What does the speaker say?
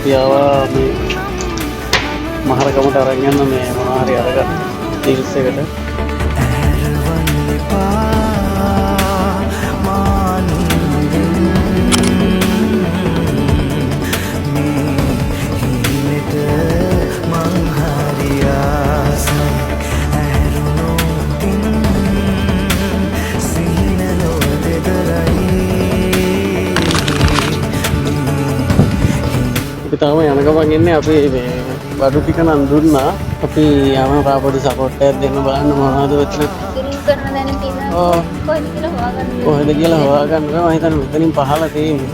අපි ආවා මේ මහරගමට අරන් යන්න මේ මොනවා හරි අරගන්න ඩීල්ස් එකට. අපි තාම යන ගමන් ඉන්නේ අපි මේ බඩු ටික නම් දුන්නා. අපි යන රාපොඩි සපෝට් එකක් දෙන්න බලන්න මොනවද මෙතන. කොහෙද කියලා හොයාගන්න. මම හිතන්නේ මෙතනින් පහළ තියෙන්නේ.